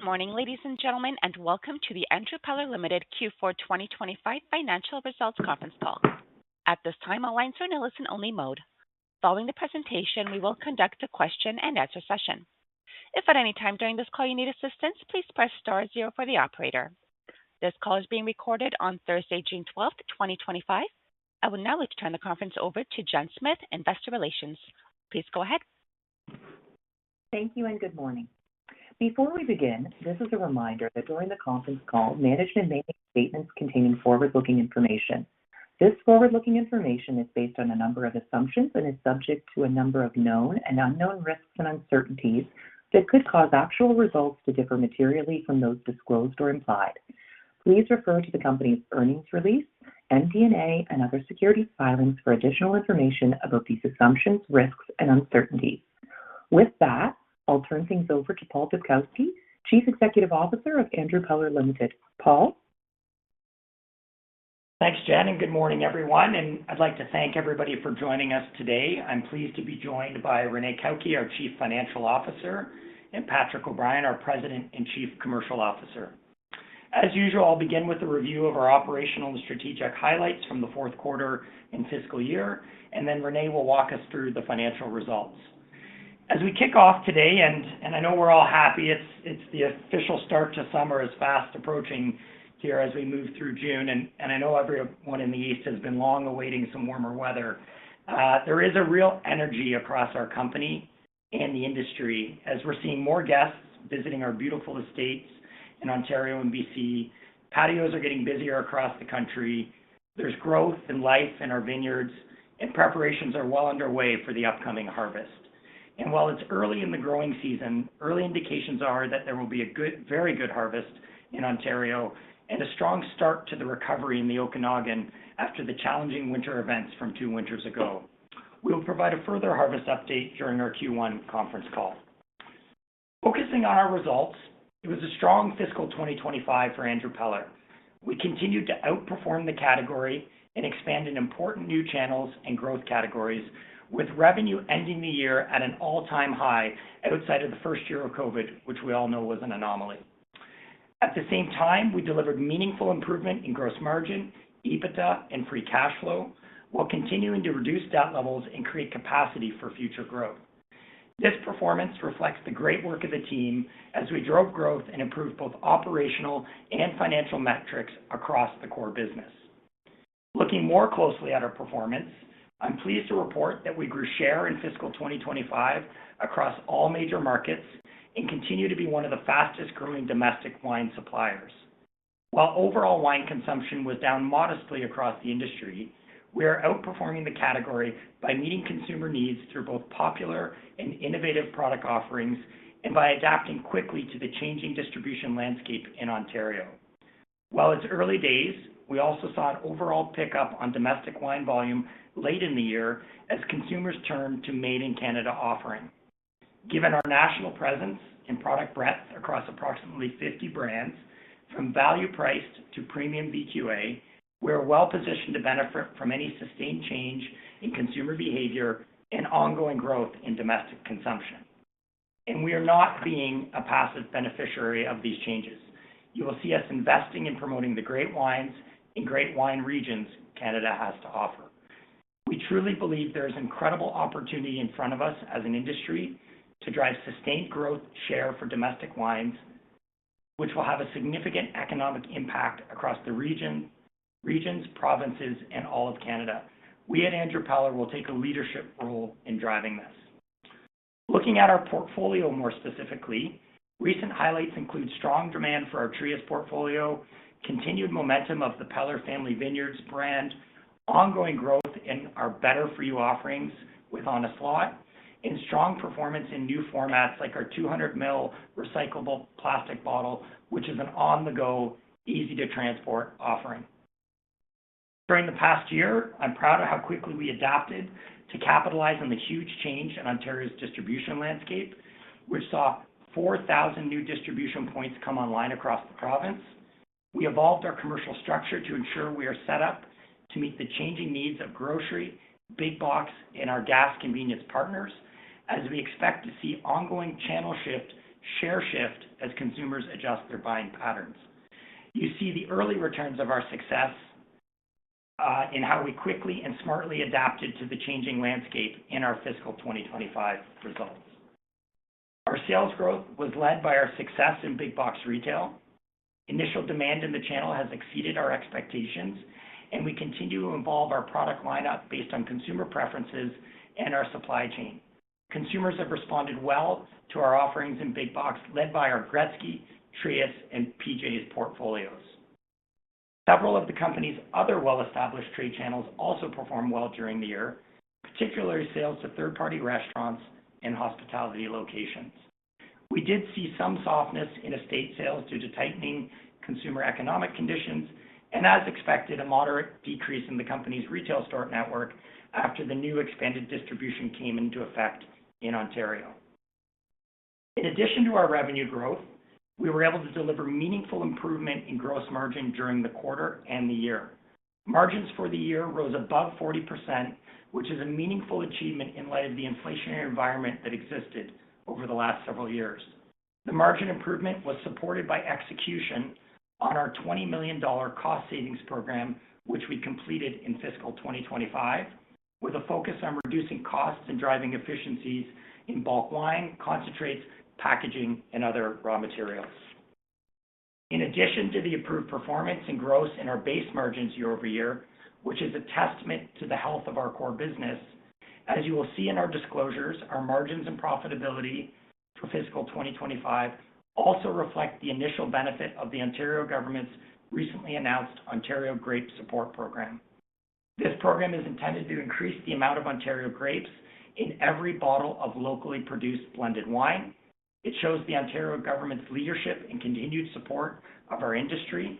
Good morning, ladies and gentlemen, and welcome to the Andrew Peller Limited Q4 2025 Financial Results Conference Call. At this time, all lines are in a listen-only mode. Following the presentation, we will conduct a question-and-answer session. If at any time during this call you need assistance, please press star zero for the operator. This call is being recorded on Thursday, June 12th, 2025. I would now like to turn the conference over to Jen Smith, Investor Relations. Please go ahead. Thank you and good morning. Before we begin, this is a reminder that during the conference call, management may make statements containing forward-looking information. This forward-looking information is based on a number of assumptions and is subject to a number of known and unknown risks and uncertainties that could cause actual results to differ materially from those disclosed or implied. Please refer to the company's earnings release, MD&A, and other securities filings for additional information about these assumptions, risks, and uncertainties. With that, I'll turn things over to Paul Dubkowski, Chief Executive Officer of Andrew Peller Limited. Paul? Thanks, Jen, and good morning, everyone. And I'd like to thank everybody for joining us today. I'm pleased to be joined by Renee Kauke, our Chief Financial Officer, and Patrick O'Brien, our President and Chief Commercial Officer. As usual, I'll begin with a review of our operational and strategic highlights from the fourth quarter and fiscal year, and then Renee will walk us through the financial results. As we kick off today, and I know we're all happy, it's the official start to summer is fast approaching here as we move through June, and I know everyone in the East has been long awaiting some warmer weather. There is a real energy across our company and the industry as we're seeing more guests visiting our beautiful estates in Ontario and BC. Patios are getting busier across the country. There's growth and life in our vineyards, and preparations are well underway for the upcoming harvest. And while it's early in the growing season, early indications are that there will be a very good harvest in Ontario and a strong start to the recovery in the Okanagan after the challenging winter events from 2 winters ago. We will provide a further harvest update during our Q1 conference call. Focusing on our results, it was a strong fiscal 2025 for Andrew Peller. We continued to outperform the category and expand in important new channels and growth categories, with revenue ending the year at an all-time high outside of the first year of COVID, which we all know was an anomaly. At the same time, we delivered meaningful improvement in gross margin, EBITDA, and free cash flow, while continuing to reduce debt levels and create capacity for future growth. This performance reflects the great work of the team as we drove growth and improved both operational and financial metrics across the core business. Looking more closely at our performance, I'm pleased to report that we grew share in fiscal 2025 across all major markets and continue to be one of the fastest-growing domestic wine suppliers. While overall wine consumption was down modestly across the industry, we are outperforming the category by meeting consumer needs through both popular and innovative product offerings and by adapting quickly to the changing distribution landscape in Ontario. While it's early days, we also saw an overall pickup on domestic wine volume late in the year as consumers turned to made-in-Canada offering. Given our national presence and product breadth across approximately 50 brands, from value-priced to premium VQA, we are well-positioned to benefit from any sustained change in consumer behavior and ongoing growth in domestic consumption. And we are not being a passive beneficiary of these changes. You will see us investing in promoting the great wines in great wine regions Canada has to offer. We truly believe there is incredible opportunity in front of us as an industry to drive sustained growth share for domestic wines, which will have a significant economic impact across the regions, provinces, and all of Canada. We at Andrew Peller will take a leadership role in driving this. Looking at our portfolio more specifically, recent highlights include strong demand for our Trius portfolio, continued momentum of the Peller Family Vineyards brand, ongoing growth in our Better For You offerings with Honest Lot, and strong performance in new formats like our 200 ml recyclable plastic bottle, which is an on-the-go, easy-to-transport offering. During the past year, I'm proud of how quickly we adapted to capitalize on the huge change in Ontario's distribution landscape, which saw 4,000 new distribution points come online across the province. We evolved our commercial structure to ensure we are set up to meet the changing needs of grocery, big box, and our gas convenience partners, as we expect to see ongoing channel shift share shift as consumers adjust their buying patterns. You see the early returns of our success in how we quickly and smartly adapted to the changing landscape in our fiscal 2025 results. Our sales growth was led by our success in big box retail. Initial demand in the channel has exceeded our expectations, and we continue to evolve our product lineup based on consumer preferences and our supply chain. Consumers have responded well to our offerings in big box, led by our Gretzky, Trius, and PJ's portfolios. Several of the company's other well-established trade channels also performed well during the year, particularly sales to third-party restaurants and hospitality locations. We did see some softness in estate sales due to tightening consumer economic conditions, and as expected, a moderate decrease in the company's retail store network after the new expanded distribution came into effect in Ontario. In addition to our revenue growth, we were able to deliver meaningful improvement in gross margin during the quarter and the year. Margins for the year rose above 40%, which is a meaningful achievement in light of the inflationary environment that existed over the last several years. The margin improvement was supported by execution on our $20 million cost savings program, which we completed in fiscal 2025, with a focus on reducing costs and driving efficiencies in bulk wine, concentrates, packaging, and other raw materials. In addition to the improved performance and growth in our base margins year over year, which is a testament to the health of our core business, as you will see in our disclosures, our margins and profitability for fiscal 2025 also reflect the initial benefit of the Ontario government's recently announced Ontario Grape Support Program. This program is intended to increase the amount of Ontario grapes in every bottle of locally produced blended wine. It shows the Ontario government's leadership and continued support of our industry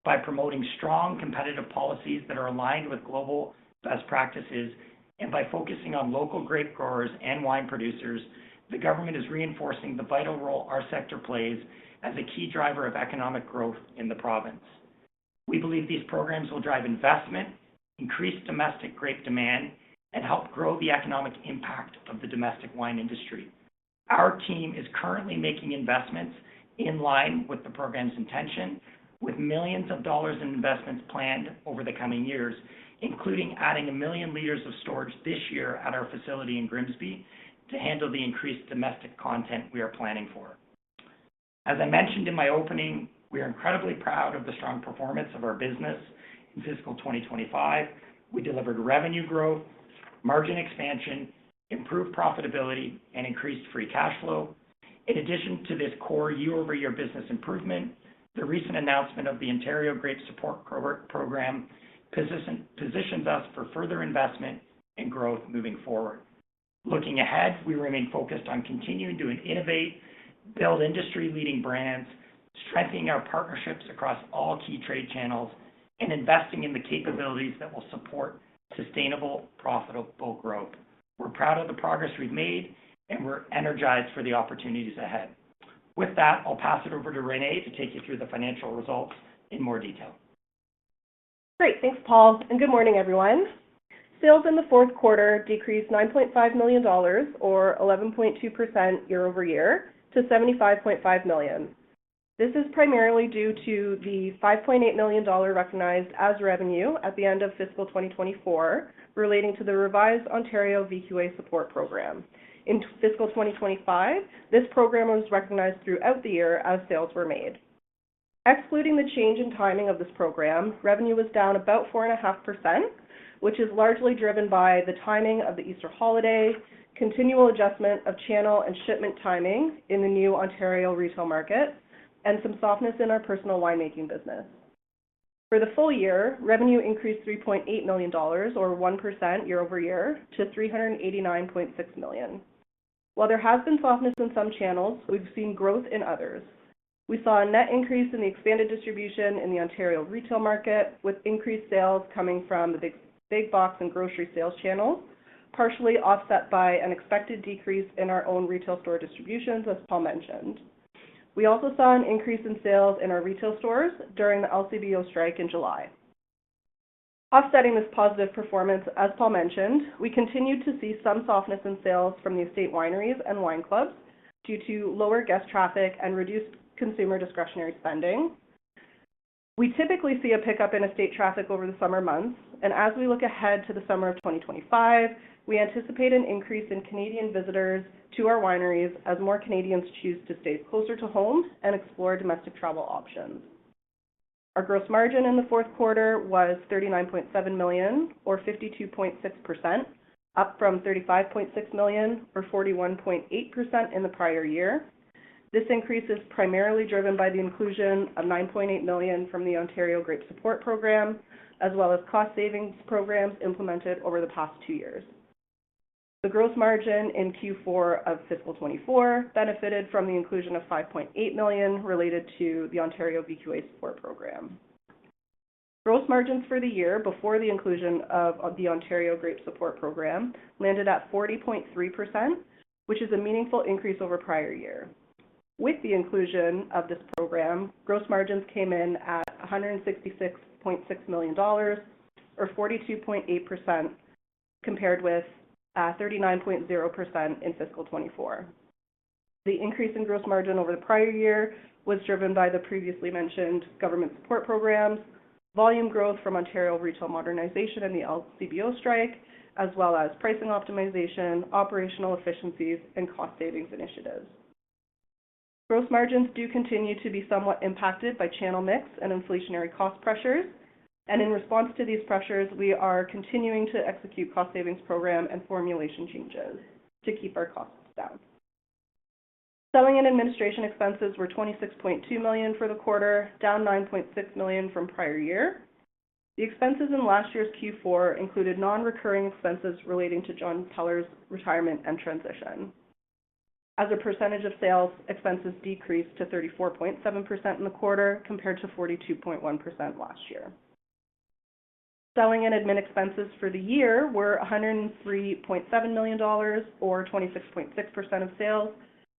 by promoting strong competitive policies that are aligned with global best practices, and by focusing on local grape growers and wine producers. The government is reinforcing the vital role our sector plays as a key driver of economic growth in the province. We believe these programs will drive investment, increase domestic grape demand, and help grow the economic impact of the domestic wine industry. Our team is currently making investments in line with the program's intention, with millions of dollars in investments planned over the coming years, including adding 1 million liters of storage this year at our facility in Grimsby to handle the increased domestic content we are planning for. As I mentioned in my opening, we are incredibly proud of the strong performance of our business in fiscal 2025. We delivered revenue growth, margin expansion, improved profitability, and increased free cash flow. In addition to this core year-over-year business improvement, the recent announcement of the Ontario Grape Support Program positions us for further investment and growth moving forward. Looking ahead, we remain focused on continuing to innovate, build industry-leading brands, strengthening our partnerships across all key trade channels, and investing in the capabilities that will support sustainable, profitable growth. We're proud of the progress we've made, and we're energized for the opportunities ahead. With that, I'll pass it over to Renee to take you through the financial results in more detail. Great, thanks, Paul, and good morning, everyone. Sales in the fourth quarter decreased $9.5 million, or 11.2% year over year, to $75.5 million. This is primarily due to the $5.8 million recognized as revenue at the end of fiscal 2024 relating to the revised Ontario VQA support program. In fiscal 2025, this program was recognized throughout the year as sales were made. Excluding the change in timing of this program, revenue was down about 4.5%, which is largely driven by the timing of the Easter holiday, continual adjustment of channel and shipment timing in the new Ontario retail market, and some softness in our personal winemaking business. For the full year, revenue increased $3.8 million, or 1% year over year, to $389.6 million. While there has been softness in some channels, we've seen growth in others. We saw a net increase in the expanded distribution in the Ontario retail market, with increased sales coming from the big box and grocery sales channels, partially offset by an expected decrease in our own retail store distributions, as Paul mentioned. We also saw an increase in sales in our retail stores during the LCBO strike in July. Offsetting this positive performance, as Paul mentioned, we continued to see some softness in sales from the estate wineries and wine clubs, due to lower guest traffic and reduced consumer discretionary spending. We typically see a pickup in estate traffic over the summer months, and as we look ahead to the summer of 2025, we anticipate an increase in Canadian visitors to our wineries as more Canadians choose to stay closer to home and explore domestic travel options. Our gross margin in the fourth quarter was $39.7 million, or 52.6%, up from $35.6 million, or 41.8% in the prior year. This increase is primarily driven by the inclusion of $9.8 million from the Ontario Grape Support Program, as well as cost savings programs implemented over the past 2 years. The gross margin in Q4 of fiscal 24 benefited from the inclusion of $5.8 million related to the Ontario VQA Support Program. Gross margins for the year before the inclusion of the Ontario Grape Support Program landed at 40.3%, which is a meaningful increase over prior year. With the inclusion of this program, gross margins came in at $166.6 million, or 42.8%, compared with 39.0% in fiscal 24. The increase in gross margin over the prior year was driven by the previously mentioned government support programs, volume growth from Ontario retail modernization and the LCBO strike, as well as pricing optimization, operational efficiencies, and cost savings initiatives. Gross margins do continue to be somewhat impacted by channel mix and inflationary cost pressures, and in response to these pressures, we are continuing to execute cost savings program and formulation changes to keep our costs down. Selling and administration expenses were $26.2 million for the quarter, down $9.6 million from prior year. The expenses in last year's Q4 included non-recurring expenses relating to John Peller's retirement and transition. As a percentage of sales, expenses decreased to 34.7% in the quarter compared to 42.1% last year. Selling and admin expenses for the year were $103.7 million, or 26.6% of sales,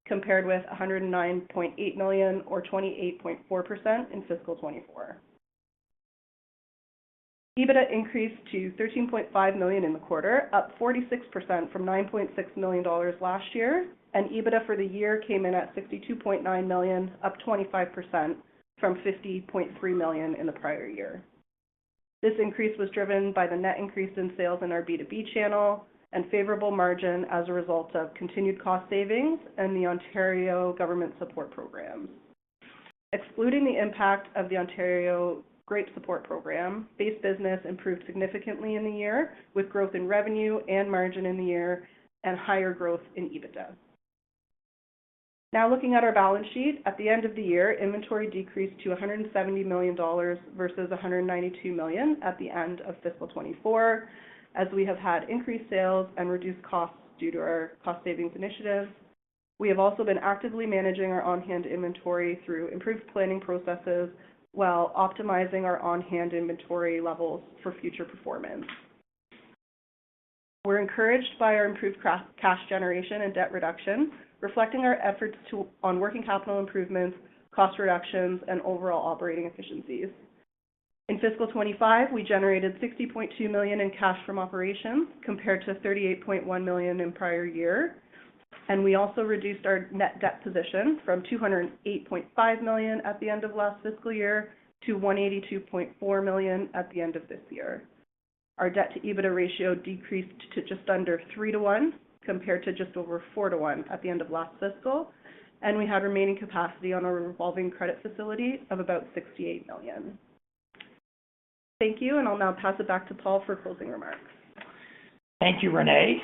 compared with $109.8 million, or 28.4% in fiscal 24. EBITDA increased to $13.5 million in the quarter, up 46% from $9.6 million last year, and EBITDA for the year came in at $62.9 million, up 25% from $50.3 million in the prior year. This increase was driven by the net increase in sales in our B2B channel and favorable margin as a result of continued cost savings and the Ontario government support programs. Excluding the impact of the Ontario Grape Support Program, base business improved significantly in the year, with growth in revenue and margin in the year and higher growth in EBITDA. Now looking at our balance sheet, at the end of the year, inventory decreased to $170 million versus $192 million at the end of fiscal 24, as we have had increased sales and reduced costs due to our cost savings initiatives. We have also been actively managing our on-hand inventory through improved planning processes while optimizing our on-hand inventory levels for future performance. We're encouraged by our improved cash generation and debt reduction, reflecting our efforts on working capital improvements, cost reductions, and overall operating efficiencies. In fiscal 25, we generated $60.2 million in cash from operations compared to $38.1 million in prior year, and we also reduced our net debt position from $208.5 million at the end of last fiscal year to $182.4 million at the end of this year. Our debt to EBITDA ratio decreased to just under 3-to-1 compared to just over 4-to-1 at the end of last fiscal, and we had remaining capacity on our revolving credit facility of about $68 million. Thank you, and I'll now pass it back to Paul for closing remarks. Thank you, Renee.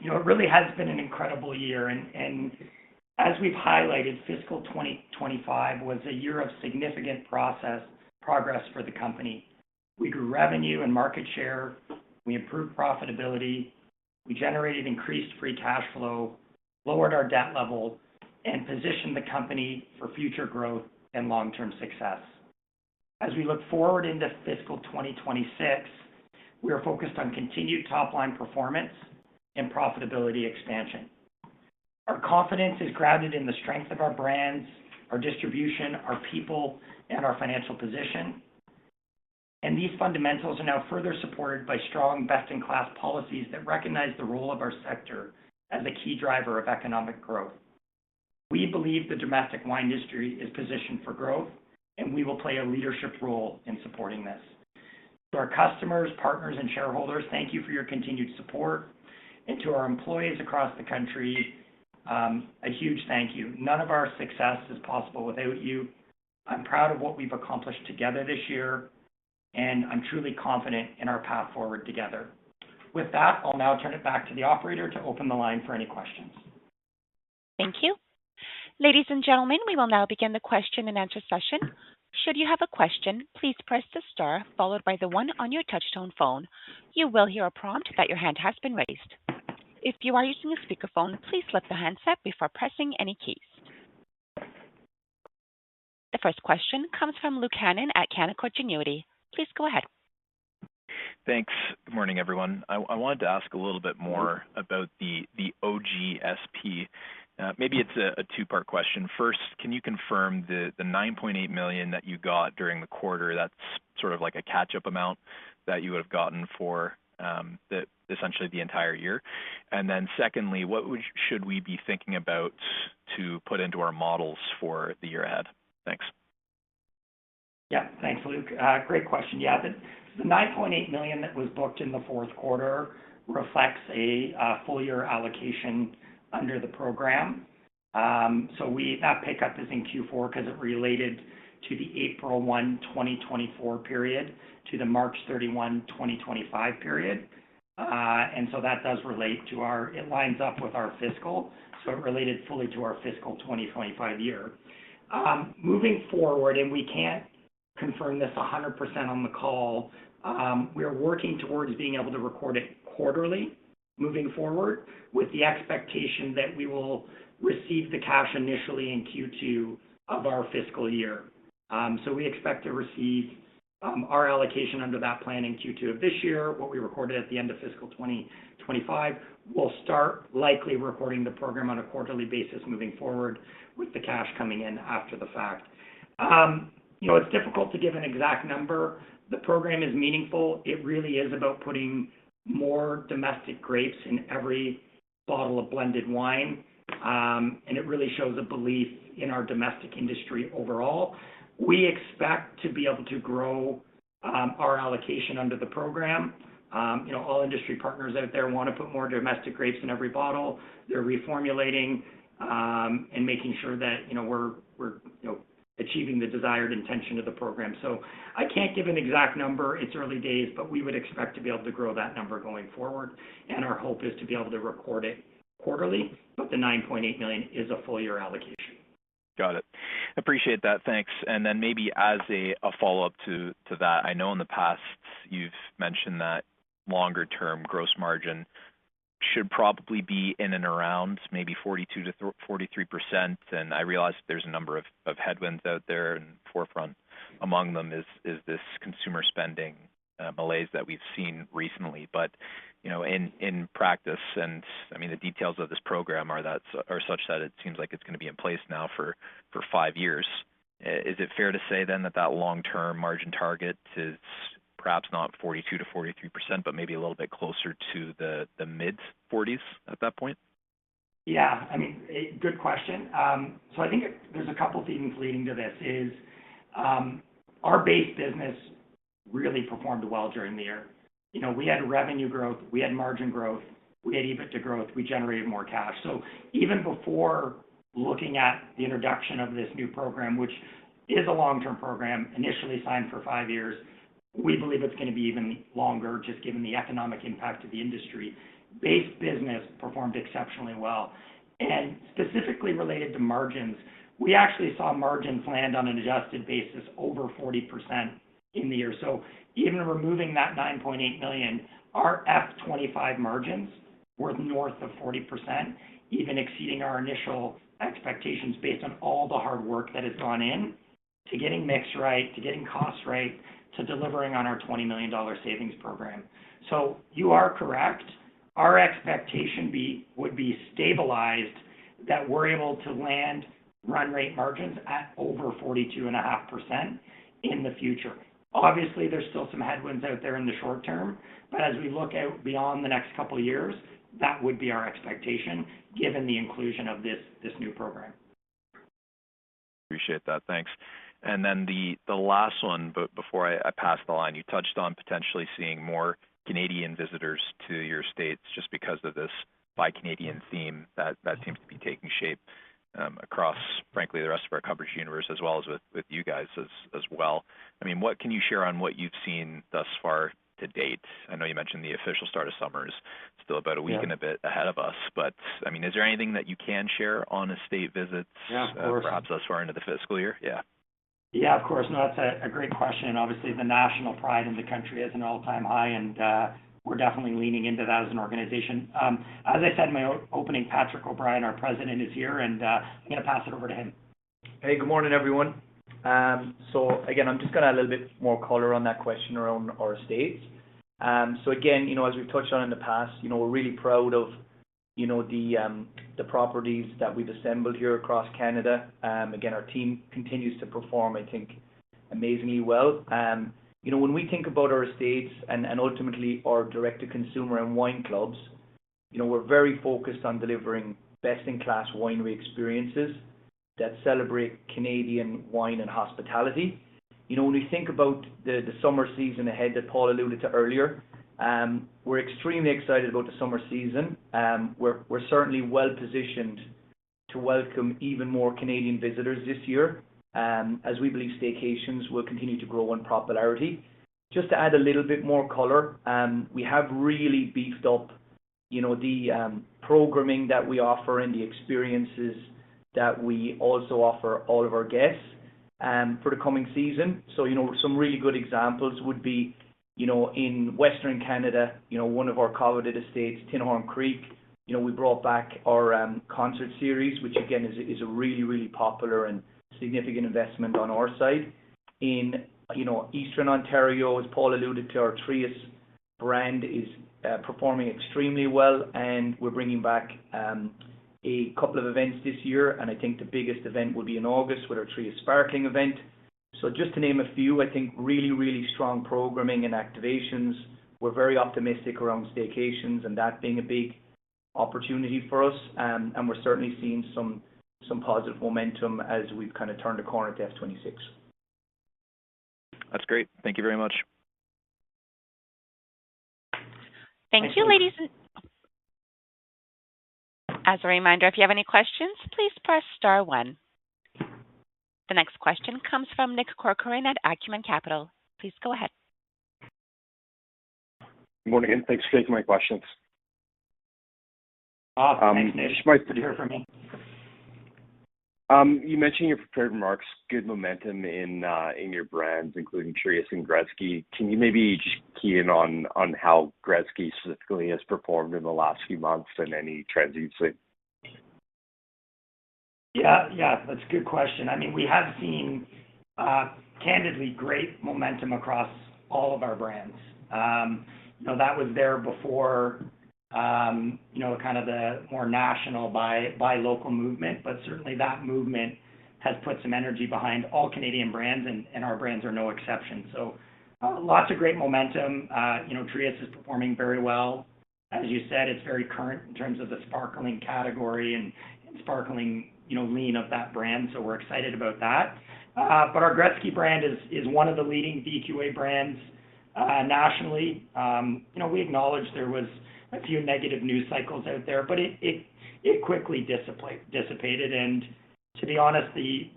It really has been an incredible year, and as we've highlighted, fiscal 2025 was a year of significant progress for the company. We grew revenue and market share, we improved profitability, we generated increased free cash flow, lowered our debt level, and positioned the company for future growth and long-term success. As we look forward into fiscal 2026, we are focused on continued top-line performance and profitability expansion. Our confidence is grounded in the strength of our brands, our distribution, our people, and our financial position. And these fundamentals are now further supported by strong best-in-class policies that recognize the role of our sector as a key driver of economic growth. We believe the domestic wine industry is positioned for growth, and we will play a leadership role in supporting this. To our customers, partners, and shareholders, thank you for your continued support. And to our employees across the country, a huge thank you. None of our success is possible without you. I'm proud of what we've accomplished together this year, and I'm truly confident in our path forward together. With that, I'll now turn it back to the operator to open the line for any questions. Thank you. Ladies and gentlemen, we will now begin the question and answer session. Should you have a question, please press the star followed by the 1 on your touchtone phone. You will hear a prompt that your hand has been raised. If you are using a speakerphone, please lift the handset before pressing any keys. The first question comes from Luke Hannan at Canaccord Genuity. Please go ahead. Thanks. Good morning, everyone. I wanted to ask a little bit more about the OGSP. Maybe it's a two-part question. First, can you confirm the $9.8 million that you got during the quarter? That's sort of like a catch-up amount that you would have gotten for essentially the entire year. And then secondly, what should we be thinking about to put into our models for the year ahead? Thanks. Yeah, thanks, Luke. Great question. Yeah, the $9.8 million that was booked in the fourth quarter reflects a full year allocation under the program. So that pickup is in Q4 because it related to the April 1, 2024 period to the March 31, 2025 period. And so that does relate to it lines up with our fiscal, so it related fully to our fiscal 2025 year. Moving forward, and we can't confirm this 100% on the call, we're working towards being able to record it quarterly moving forward with the expectation that we will receive the cash initially in Q2 of our fiscal year. So we expect to receive our allocation under that plan in Q2 of this year, what we recorded at the end of fiscal 2025. We'll start likely recording the program on a quarterly basis moving forward with the cash coming in after the fact. It's difficult to give an exact number. The program is meaningful. It really is about putting more domestic grapes in every bottle of blended wine. And it really shows a belief in our domestic industry overall. We expect to be able to grow our allocation under the program. All industry partners out there want to put more domestic grapes in every bottle. They're reformulating and making sure that we're achieving the desired intention of the program. So I can't give an exact number. It's early days, but we would expect to be able to grow that number going forward. And our hope is to be able to record it quarterly, but the $9.8 million is a full year allocation. Got it. Appreciate that. Thanks. And then maybe as a follow-up to that, I know in the past you've mentioned that longer term gross margin should probably be in and around maybe 42 to 43%. And I realize there's a number of headwinds out there, and forefront among them is this consumer spending malaise that we've seen recently. But in practice, and I mean the details of this program are such that it seems like it's going to be in place now for 5 years. Is it fair to say then that long-term margin target is perhaps not 42 to 43%, but maybe a little bit closer to the mid-40s at that point? Yeah, I mean, good question. So I think there's a couple things leading to this. Is our base business really performed well during the year. We had revenue growth, we had margin growth, we had EBITDA growth, we generated more cash. So even before looking at the introduction of this new program, which is a long-term program, initially signed for 5 years, we believe it's going to be even longer, just given the economic impact of the industry. Base business performed exceptionally well. And specifically related to margins, we actually saw margins land on an adjusted basis over 40% in the year. So even removing that $9.8 million, our F25 margins were north of 40%, even exceeding our initial expectations based on all the hard work that has gone in to getting mix right, to getting costs right, to delivering on our $20 million savings program. So you are correct. Our expectation would be stabilized, that we're able to land run rate margins at over 42.5% in the future. Obviously, there's still some headwinds out there in the short term, but as we look out beyond the next couple of years, that would be our expectation given the inclusion of this new program. Appreciate that. Thanks. And then the last one, but before I pass the line, you touched on potentially seeing more Canadian visitors to your states just because of this Buy Canadian theme that seems to be taking shape across, frankly, the rest of our coverage universe, as well as with you guys as well. I mean, what can you share on what you've seen thus far to date? I know you mentioned the official start of summer is still about a week and a bit ahead of us, but I mean, is there anything that you can share on estate visits, perhaps thus far into the fiscal year? Yeah, of course. No, that's a great question. Obviously, the national pride in the country is an all-time high, and we're definitely leaning into that as an organization. As I said in my opening, Patrick O'Brien, our president, is here, and I'm going to pass it over to him. Hey, good morning, everyone. So again, I'm just going to add a little bit more color on that question around our estates. So again, as we've touched on in the past, we're really proud of, the properties that we've assembled here across Canada. Again, our team continues to perform, I think, amazingly well. When we think about our estates and ultimately our direct-to-consumer and wine clubs, we're very focused on delivering best-in-class winery experiences that celebrate Canadian wine and hospitality. When we think about the summer season ahead that Paul alluded to earlier, we're extremely excited about the summer season. We're certainly well positioned to welcome even more Canadian visitors this year, as we believe staycations will continue to grow in popularity. Just to add a little bit more color, we have really beefed up, the programming that we offer and the experiences that we also offer all of our guests for the coming season. So, some really good examples would be, in Western Canada, one of our coveted estates, Tinhorn Creek, we brought back our concert series, which again is a really, really popular and significant investment on our side. In, Eastern Ontario, as Paul alluded to, our Trius brand is performing extremely well, and we're bringing back a couple of events this year, and I think the biggest event will be in August with our Trius Sparkling event. So just to name a few, I think really, really strong programming and activations. We're very optimistic around staycations and that being a big opportunity for us, and we're certainly seeing some positive momentum as we've kind of turned the corner to F26. That's great. Thank you very much. Thank you, ladies. As a reminder, if you have any questions, please press star one. The next question comes from Nick Corcoran at Acumen Capital. Please go ahead. Good morning, and thanks for taking my questions. Thanks, Nick. Good to hear from you. You mentioned in your prepared remarks good momentum in your brands, including Trius and Gretzky. Can you maybe just key in on how Gretzky specifically has performed in the last few months and any trends you've seen? Yeah, that's a good question. I mean, we have seen, candidly, great momentum across all of our brands. That was there before, kind of the more national buy local movement, but certainly that movement has put some energy behind all Canadian brands, and our brands are no exception. So lots of great momentum. Trius is performing very well. As you said, it's very current in terms of the sparkling category and sparkling, lean of that brand, so we're excited about that. But our Gretzky brand is one of the leading VQA brands nationally. We acknowledge there was a few negative news cycles out there, but it quickly dissipated. And to be honest, the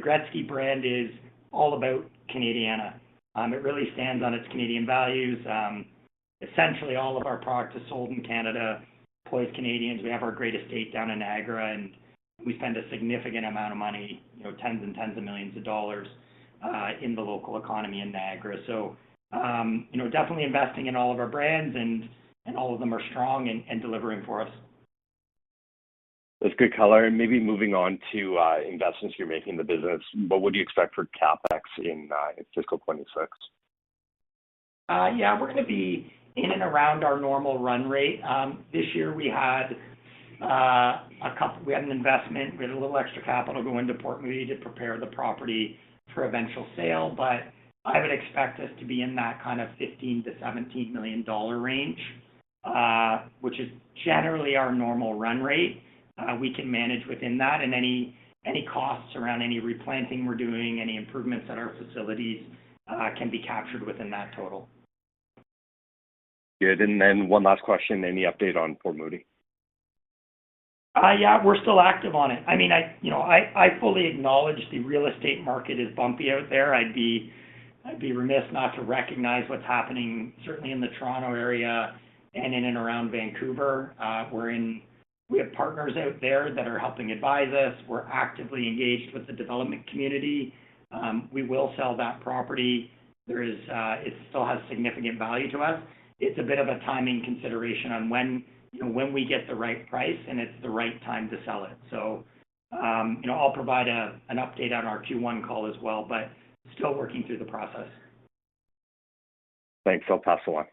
Gretzky brand is all about Canadiana. It really stands on its Canadian values. Essentially, all of our product is sold in Canada, employs Canadians. We have our great estate down in Niagara, and we spend a significant amount of money, tens and tens of millions of dollars in the local economy in Niagara. So, definitely investing in all of our brands, and all of them are strong and delivering for us. That's good color. And maybe moving on to investments you're making in the business, what would you expect for CapEx in fiscal 26? Yeah, we're going to be in and around our normal run rate. This year we had an investment. We had a little extra capital go into Port Moody to prepare the property for eventual sale, but I would expect us to be in that kind of $15 to $17 million range which is generally our normal run rate. We can manage within that, and any costs around any replanting we're doing, any improvements at our facilities, can be captured within that total. Good. And then one last question, any update on Port Moody? Yeah, we're still active on it. I mean, I fully acknowledge the real estate market is bumpy out there. I'd be remiss not to recognize what's happening, certainly in the Toronto area and in and around Vancouver. We have partners out there that are helping advise us. We're actively engaged with the development community. We will sell that property. It still has significant value to us. It's a bit of a timing consideration on when we get the right price and it's the right time to sell it. So, I'll provide an update on our Q1 call as well, but still working through the process. Thanks. I'll pass the line.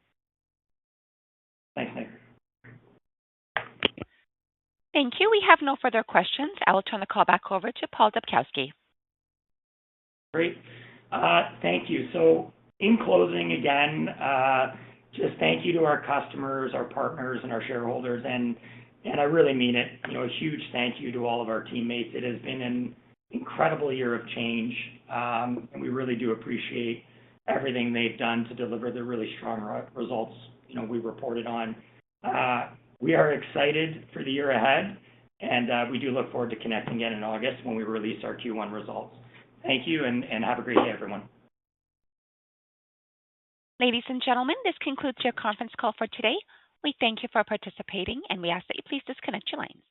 Thanks, Nick. Thank you. We have no further questions. I will turn the call back over to Paul Dubkowski. Great. Thank you. So in closing, again, just thank you to our customers, our partners, and our shareholders. And I really mean it. A huge thank you to all of our teammates. It has been an incredible year of change, and we really do appreciate everything they've done to deliver the really strong results we reported on. We are excited for the year ahead, and we do look forward to connecting again in August when we release our Q1 results. Thank you, and have a great day, everyone. Ladies and gentlemen, this concludes your conference call for today. We thank you for participating, and we ask that you please disconnect your lines.